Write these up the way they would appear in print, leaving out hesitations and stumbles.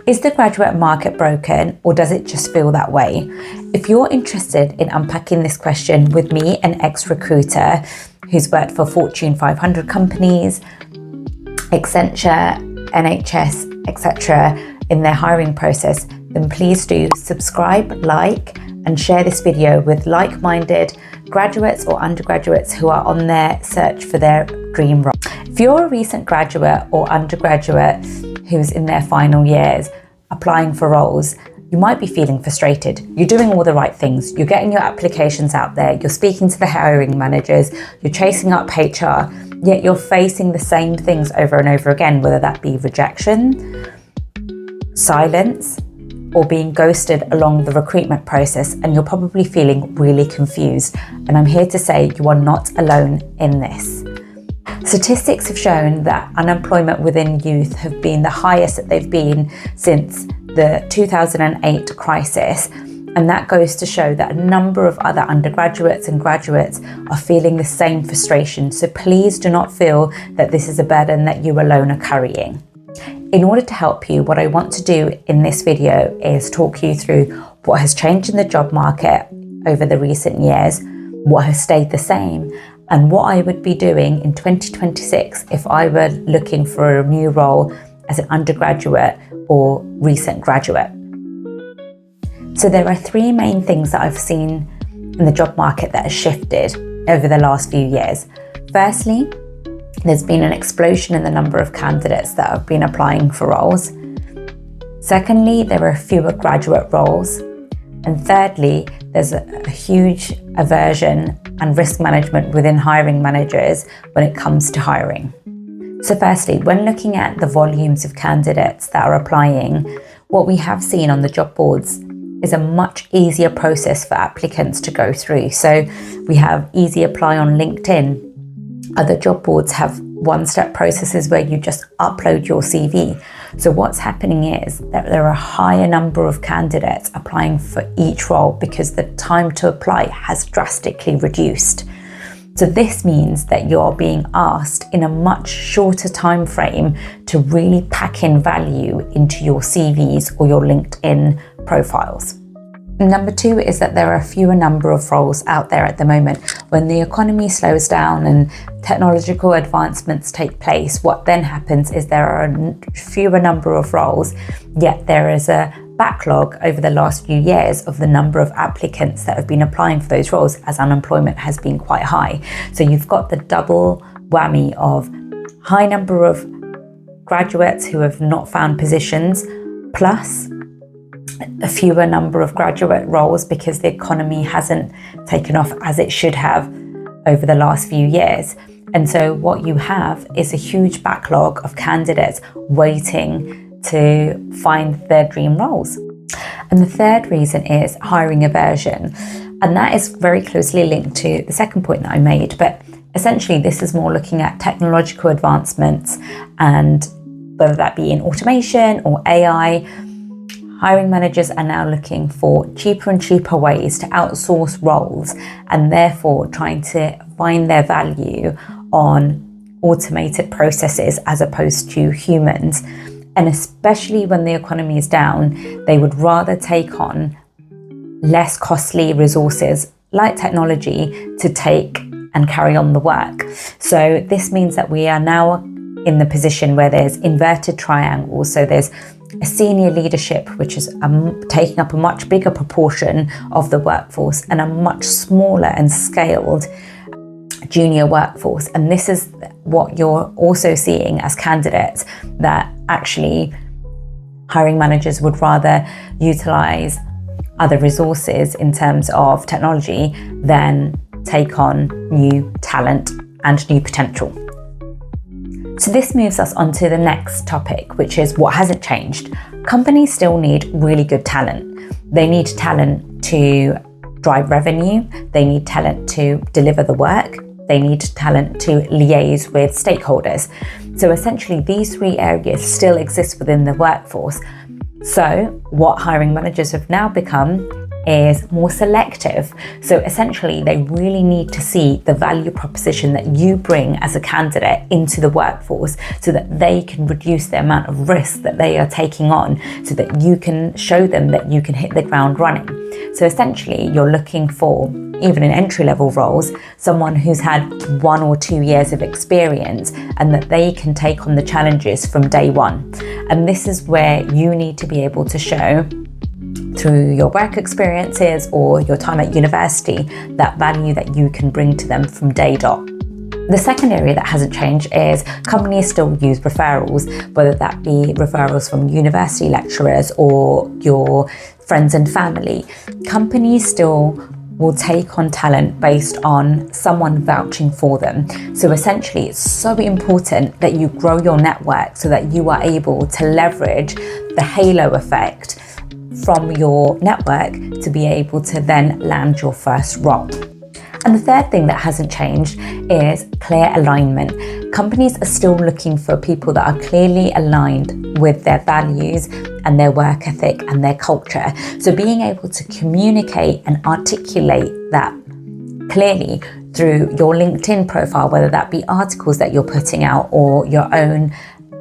Is the graduate market broken, or does it just feel that way? If you're interested in unpacking this question with me, an ex-recruiter who's worked for Fortune 500 companies, Accenture, NHS, etc. in their hiring process, then please do subscribe, like, and share this video with like-minded graduates or undergraduates who are on their search for their dream role. If you're a recent graduate or undergraduate who's in their final years applying for roles, you might be feeling frustrated. You're doing all the right things. You're getting your applications out there. You're speaking to the hiring managers. You're chasing up HR, yet you're facing the same things over and over again, whether that be rejection, silence, or being ghosted along the recruitment process, and you're probably feeling really confused. And I'm here to say you are not alone in this. Statistics have shown that unemployment within youth have been the highest that they've been since the 2008 crisis. And that goes to show that a number of other undergraduates and graduates are feeling the same frustration. So please do not feel that this is a burden that you alone are carrying. In order to help you, what I want to do in this video is talk you through what has changed in the job market over the recent years, what has stayed the same, and what I would be doing in 2026 if I were looking for a new role as an undergraduate or recent graduate. So there are three main things that I've seen in the job market that has shifted over the last few years. Firstly, there's been an explosion in the number of candidates that have been applying for roles. Secondly, there are fewer graduate roles. And thirdly, there's a huge aversion and risk management within hiring managers when it comes to hiring. So firstly, when looking at the volumes of candidates that are applying, what we have seen on the job boards is a much easier process for applicants to go through. So we have Easy Apply on LinkedIn. Other job boards have one-step processes where you just upload your CV. So what's happening is that there are a higher number of candidates applying for each role because the time to apply has drastically reduced. So this means that you're being asked in a much shorter time frame to really pack in value into your CVs or your LinkedIn profiles. Number two is that there are a fewer number of roles out there at the moment. When the economy slows down and technological advancements take place, what then happens is there are a fewer number of roles, yet there is a backlog over the last few years of the number of applicants that have been applying for those roles, as unemployment has been quite high. So you've got the double whammy of high number of graduates who have not found positions, plus a fewer number of graduate roles because the economy hasn't taken off as it should have over the last few years. And so what you have is a huge backlog of candidates waiting to find their dream roles. And the third reason is hiring aversion. And that is very closely linked to the second point that I made. But essentially, this is more looking at technological advancements, and whether that be in automation or AI, hiring managers are now looking for cheaper and cheaper ways to outsource roles, and therefore trying to find their value on automated processes as opposed to humans. And especially when the economy is down, they would rather take on less costly resources like technology to take and carry on the work. So this means that we are now in the position where there's inverted triangles. So there's a senior leadership, which is taking up a much bigger proportion of the workforce, and a much smaller and scaled junior workforce. And this is what you're also seeing as candidates, that actually hiring managers would rather utilize other resources in terms of technology than take on new talent and new potential. So this moves us on to the next topic, which is what hasn't changed. Companies still need really good talent. They need talent to drive revenue. They need talent to deliver the work. They need talent to liaise with stakeholders. So essentially, these three areas still exist within the workforce. So what hiring managers have now become is more selective. So essentially, they really need to see the value proposition that you bring as a candidate into the workforce so that they can reduce the amount of risk that they are taking on, so that you can show them that you can hit the ground running. So essentially, you're looking for, even in entry-level roles, someone who's had 1 or 2 years of experience and that they can take on the challenges from day one. And this is where you need to be able to show, through your work experiences or your time at university, that value that you can bring to them from day dot. The second area that hasn't changed is companies still use referrals, whether that be referrals from university lecturers or your friends and family. Companies still will take on talent based on someone vouching for them. So essentially, it's so important that you grow your network so that you are able to leverage the halo effect from your network to be able to then land your first role. And the third thing that hasn't changed is clear alignment. Companies are still looking for people that are clearly aligned with their values and their work ethic and their culture. So being able to communicate and articulate that clearly through your LinkedIn profile, whether that be articles that you're putting out or your own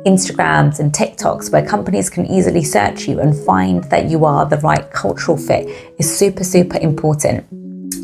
Instagrams and TikToks, where companies can easily search you and find that you are the right cultural fit, is super, super important.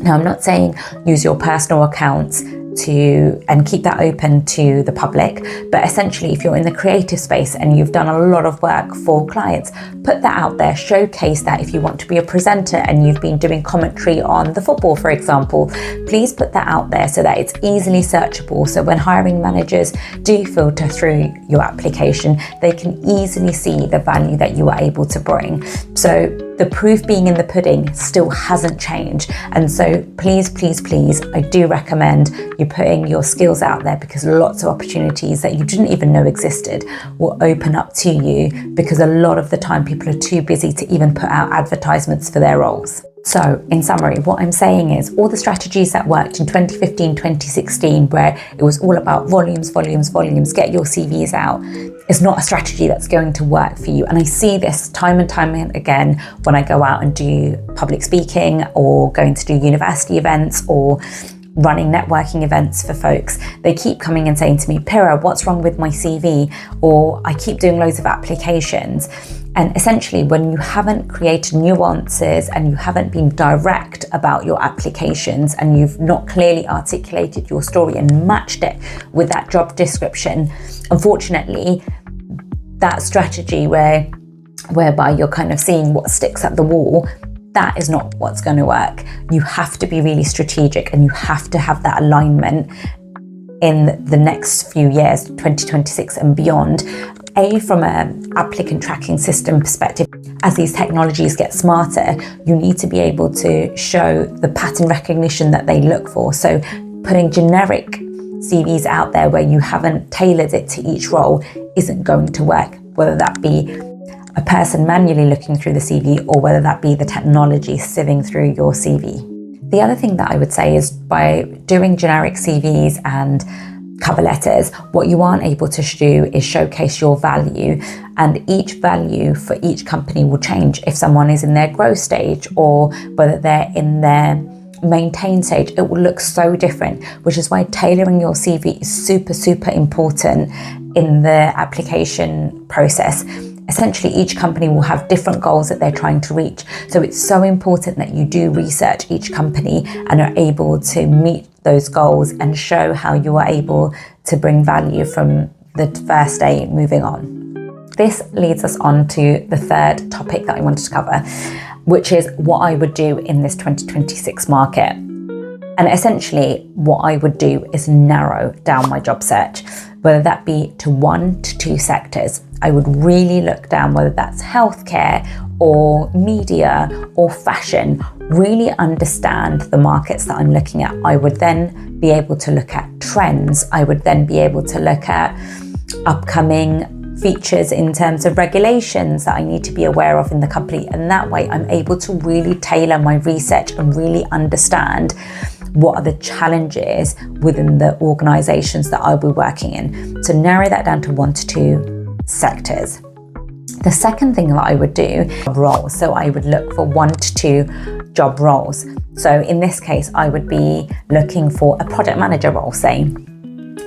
Now, I'm not saying use your personal accounts and keep that open to the public, but essentially, if you're in the creative space and you've done a lot of work for clients, put that out there, showcase that. If you want to be a presenter and you've been doing commentary on the football, for example, please put that out there so that it's easily searchable. So when hiring managers do filter through your application, they can easily see the value that you are able to bring. So the proof being in the pudding still hasn't changed. And so please, please, please, I do recommend you putting your skills out there, because lots of opportunities that you didn't even know existed will open up to you, because a lot of the time people are too busy to even put out advertisements for their roles. So in summary, what I'm saying is all the strategies that worked in 2015, 2016, where it was all about volumes, get your CVs out, is not a strategy that's going to work for you. And I see this time and time again when I go out and do public speaking or going to do university events or running networking events for folks. They keep coming and saying to me, Pira, what's wrong with my CV? Or I keep doing loads of applications. And essentially, when you haven't created nuances and you haven't been direct about your applications and you've not clearly articulated your story and matched it with that job description, unfortunately, that strategy whereby you're kind of seeing what sticks at the wall, that is not what's going to work. You have to be really strategic and you have to have that alignment in the next few years, 2026 and beyond. From an applicant tracking system perspective, as these technologies get smarter, you need to be able to show the pattern recognition that they look for. So putting generic CVs out there where you haven't tailored it to each role isn't going to work, whether that be a person manually looking through the CV or whether that be the technology sieving through your CV. The other thing that I would say is, by doing generic CVs and cover letters, what you aren't able to do is showcase your value, and each value for each company will change. If someone is in their growth stage or whether they're in their maintain stage, it will look so different, which is why tailoring your CV is super, super important in the application process. Essentially, each company will have different goals that they're trying to reach. So it's so important that you do research each company and are able to meet those goals and show how you are able to bring value from the first day moving on. This leads us on to the third topic that I wanted to cover, which is what I would do in this 2026 market. And essentially, what I would do is narrow down my job search, whether that be to 1 to 2 sectors. I would really look down whether that's healthcare or media or fashion, really understand the markets that I'm looking at. I would then be able to look at trends. I would then be able to look at upcoming features in terms of regulations that I need to be aware of in the company. And that way I'm able to really tailor my research and really understand what are the challenges within the organizations that I'll be working in. So narrow that down to 1 to 2 sectors. The second thing that I would do, role. So I would look for 1 to 2 job roles. So in this case, I would be looking for a product manager role, say,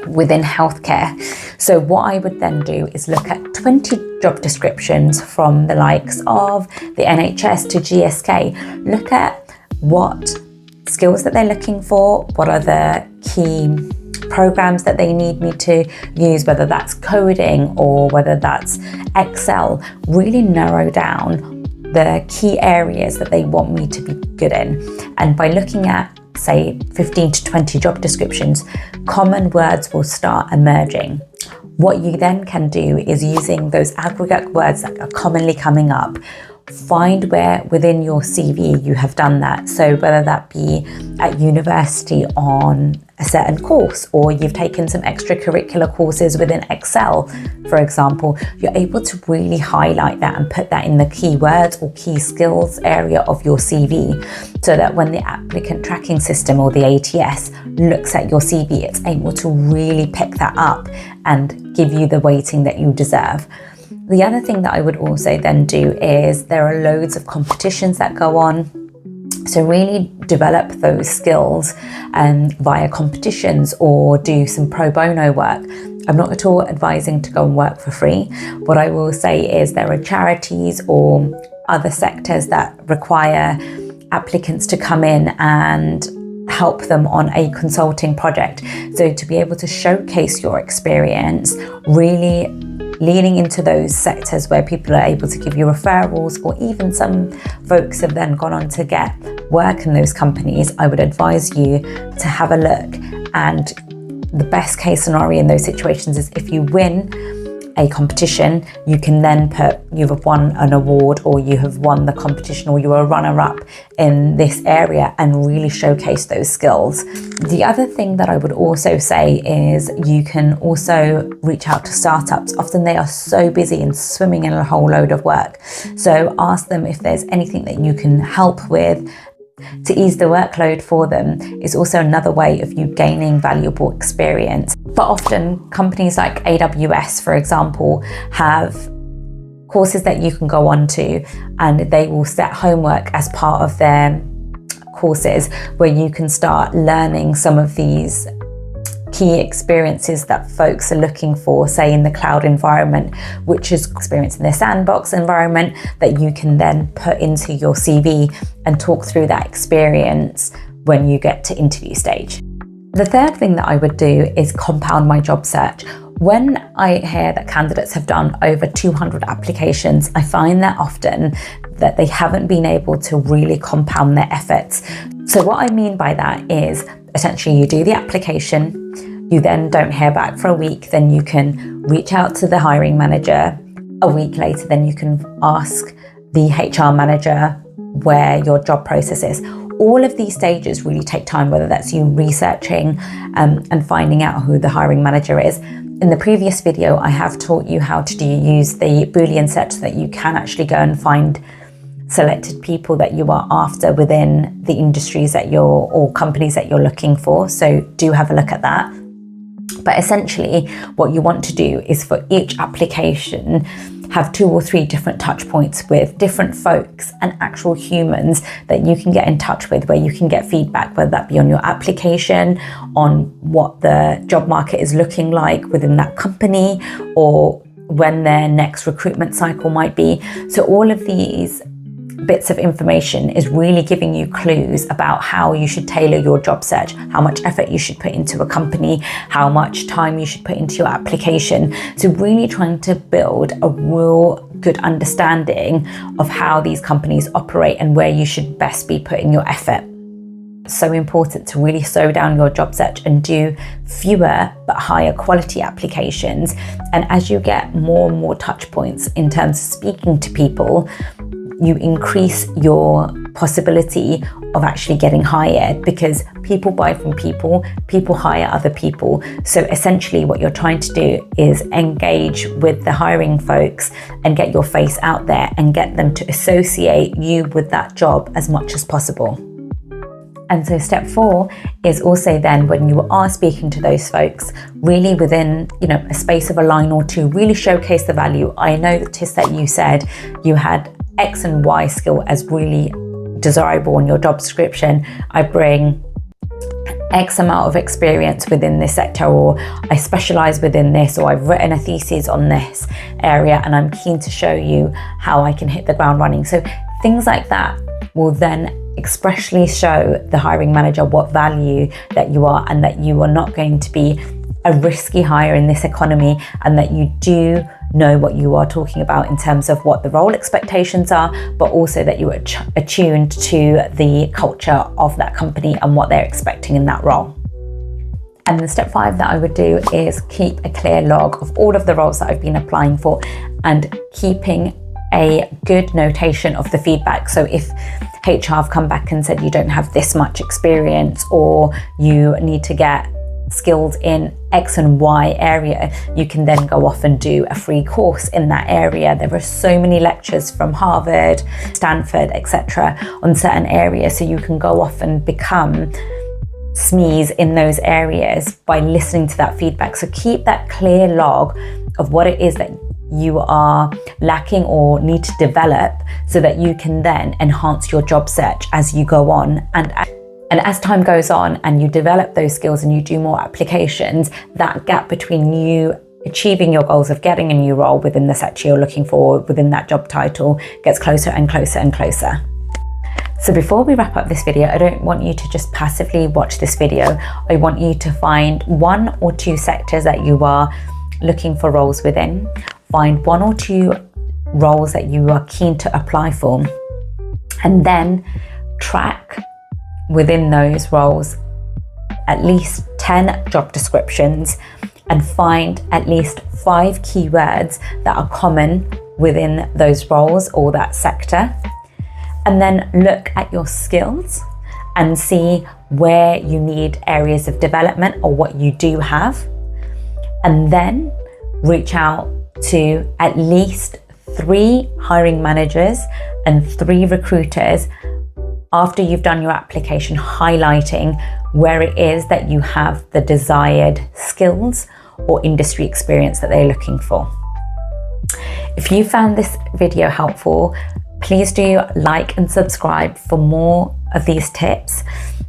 within healthcare. So what I would then do is look at 20 job descriptions from the likes of the NHS to GSK, look at what skills that they're looking for, what are the key programs that they need me to use, whether that's coding or whether that's Excel, really narrow down the key areas that they want me to be good in. And by looking at, say, 15 to 20 job descriptions, common words will start emerging. What you then can do is, using those aggregate words that are commonly coming up, find where within your CV you have done that. So whether that be at university on a certain course, or you've taken some extracurricular courses within Excel, for example, you're able to really highlight that and put that in the keywords or key skills area of your CV, so that when the applicant tracking system or the ATS looks at your CV, it's able to really pick that up and give you the weighting that you deserve. The other thing that I would also then do is, there are loads of competitions that go on. So really develop those skills via competitions, or do some pro bono work. I'm not at all advising to go and work for free. What I will say is, there are charities or other sectors that require applicants to come in and help them on a consulting project. So to be able to showcase your experience, really leaning into those sectors where people are able to give you referrals, or even some folks have then gone on to get work in those companies, I would advise you to have a look. And the best case scenario in those situations is, if you win a competition, you can then put you have won an award, or you have won the competition, or you are a runner-up in this area, and really showcase those skills. The other thing that I would also say is, you can also reach out to startups. Often they are so busy and swimming in a whole load of work. So ask them if there's anything that you can help with to ease the workload for them. Is also another way of you gaining valuable experience. But often companies like AWS, for example, have courses that you can go on to, and they will set homework as part of their courses, where you can start learning some of these key experiences that folks are looking for, say in the cloud environment, which is experience in their sandbox environment, that you can then put into your CV and talk through that experience when you get to interview stage. The third thing that I would do is compound my job search. When I hear that candidates have done over 200 applications, I find that often that they haven't been able to really compound their efforts. So what I mean by that is, essentially you do the application, you then don't hear back for a week, then you can reach out to the hiring manager. A week later, then you can ask the HR manager where your job process is. All of these stages really take time, whether that's you researching and finding out who the hiring manager is. In the previous video, I have taught you how to use the Boolean search, so that you can actually go and find selected people that you are after within the industries that or companies that you're looking for. So do have a look at that. But essentially what you want to do is, for each application, have 2 or 3 different touch points with different folks and actual humans that you can get in touch with, where you can get feedback, whether that be on your application, on what the job market is looking like within that company, or when their next recruitment cycle might be. So all of these bits of information is really giving you clues about how you should tailor your job search, how much effort you should put into a company, how much time you should put into your application. So really trying to build a real good understanding of how these companies operate and where you should best be putting your effort. So important to really slow down your job search and do fewer but higher quality applications. And as you get more and more touch points in terms of speaking to people, you increase your possibility of actually getting hired, because people buy from people, people hire other people. So essentially what you're trying to do is engage with the hiring folks and get your face out there and get them to associate you with that job as much as possible. And so step 4 is also then, when you are speaking to those folks, really within, a space of a line or 2, really showcase the value. I noticed that you said you had X and Y skill as really desirable on your job description. I bring X amount of experience within this sector, or I specialize within this, or I've written a thesis on this area and I'm keen to show you how I can hit the ground running. So things like that will then expressly show the hiring manager what value that you are, and that you are not going to be a risky hire in this economy, and that you do know what you are talking about in terms of what the role expectations are, but also that you are attuned to the culture of that company and what they're expecting in that role. And the step 5 that I would do is keep a clear log of all of the roles that I've been applying for, and keeping a good notation of the feedback. So if HR have come back and said you don't have this much experience, or you need to get skills in X and Y area, you can then go off and do a free course in that area. There are so many lectures from Harvard, Stanford, etc. on certain areas, so you can go off and become SMEs in those areas by listening to that feedback. So keep that clear log of what it is that you are lacking or need to develop, so that you can then enhance your job search as you go on. And as time goes on and you develop those skills and you do more applications, that gap between you achieving your goals of getting a new role within the sector you're looking for, within that job title, gets closer and closer and closer. So before we wrap up this video, I don't want you to just passively watch this video. I want you to find 1 or 2 sectors that you are looking for roles within. Find 1 or 2 roles that you are keen to apply for, and then track within those roles at least 10 job descriptions, and find at least 5 keywords that are common within those roles or that sector. And then look at your skills and see where you need areas of development or what you do have. And then reach out to at least 3 hiring managers and 3 recruiters after you've done your application, highlighting where it is that you have the desired skills or industry experience that they're looking for. If you found this video helpful, please do like and subscribe for more of these tips.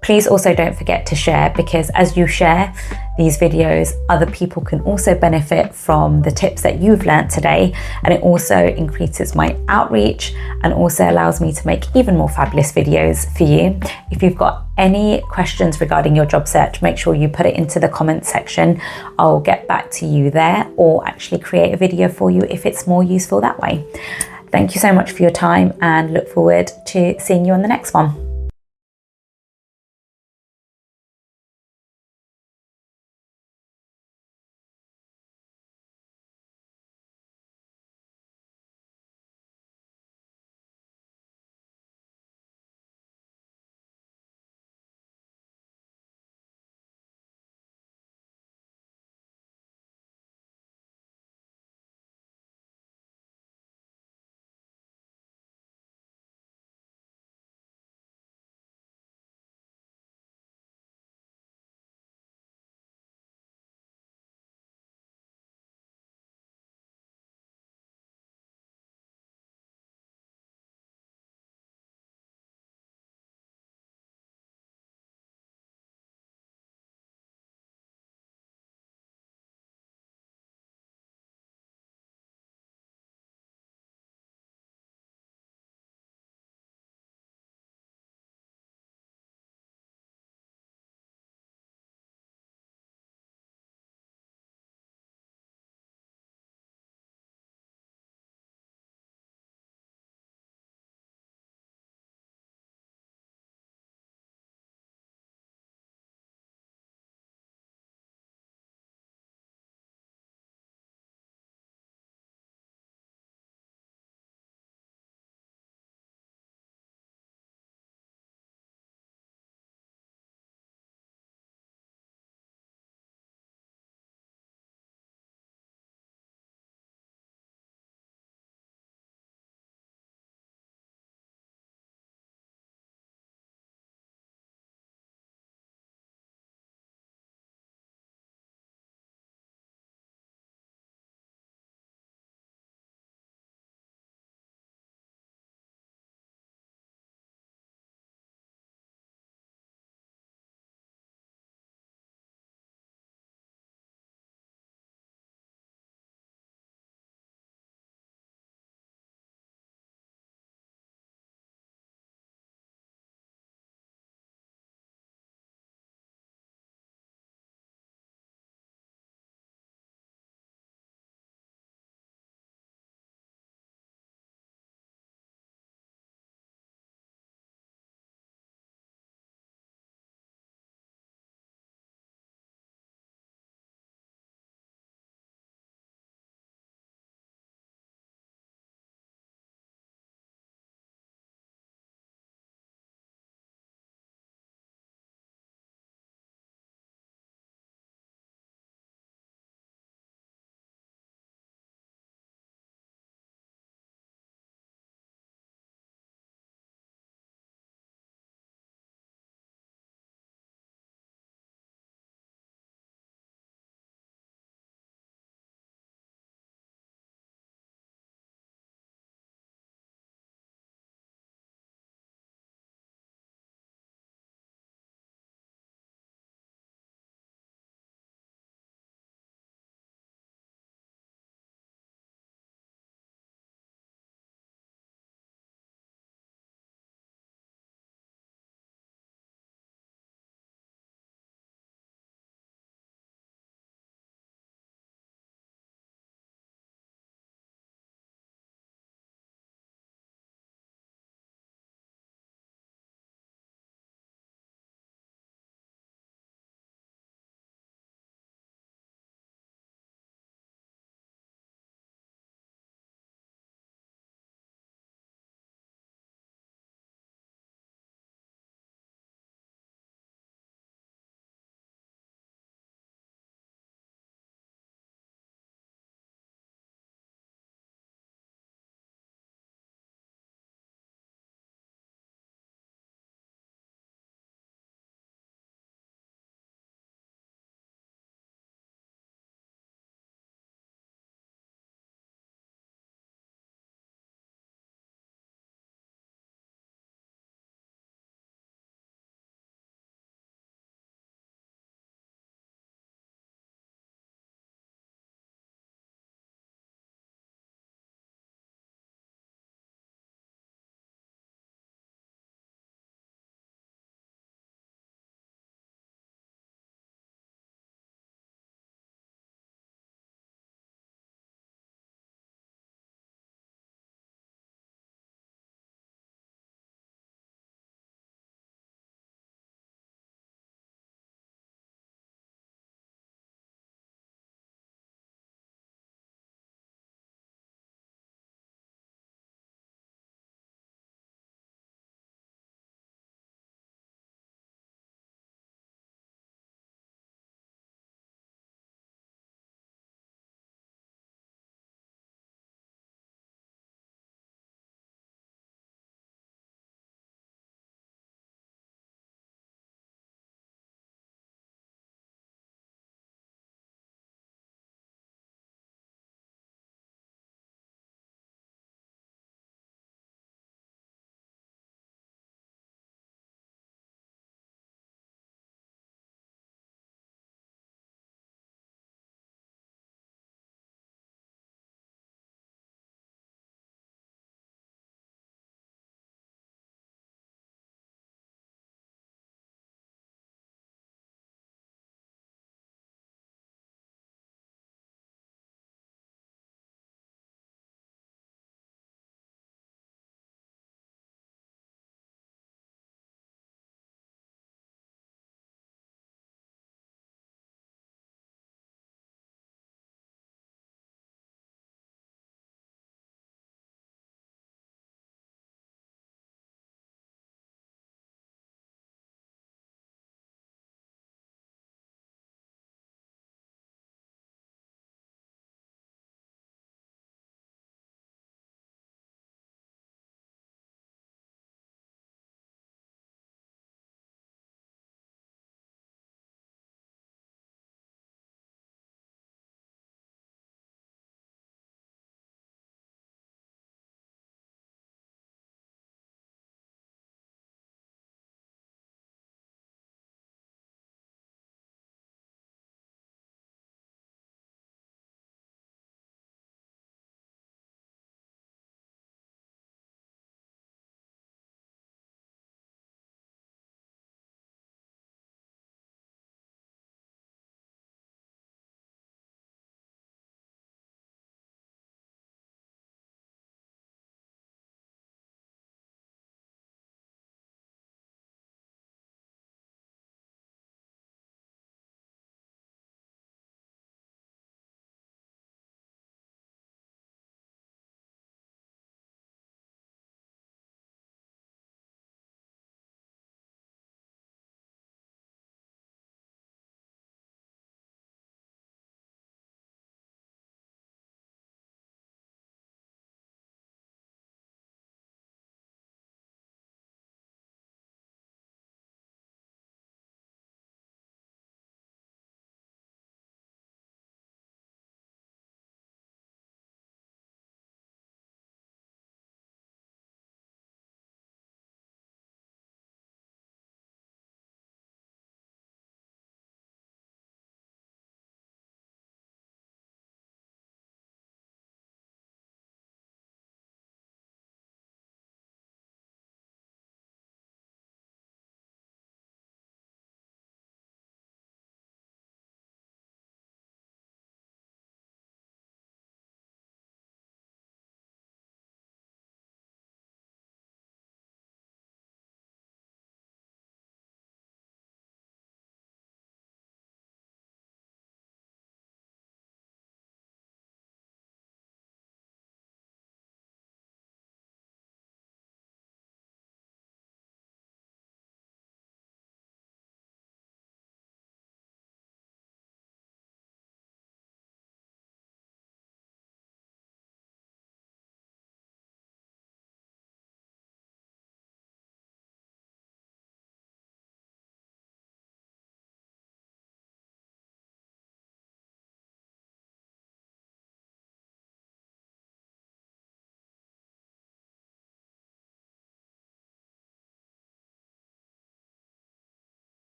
Please also don't forget to share, because as you share these videos, other people can also benefit from the tips that you've learned today, and it also increases my outreach and also allows me to make even more fabulous videos for you. If you've got any questions regarding your job search, make sure you put it into the comments section. I'll get back to you there, or actually create a video for you if it's more useful that way. Thank you so much for your time, and look forward to seeing you on the next one.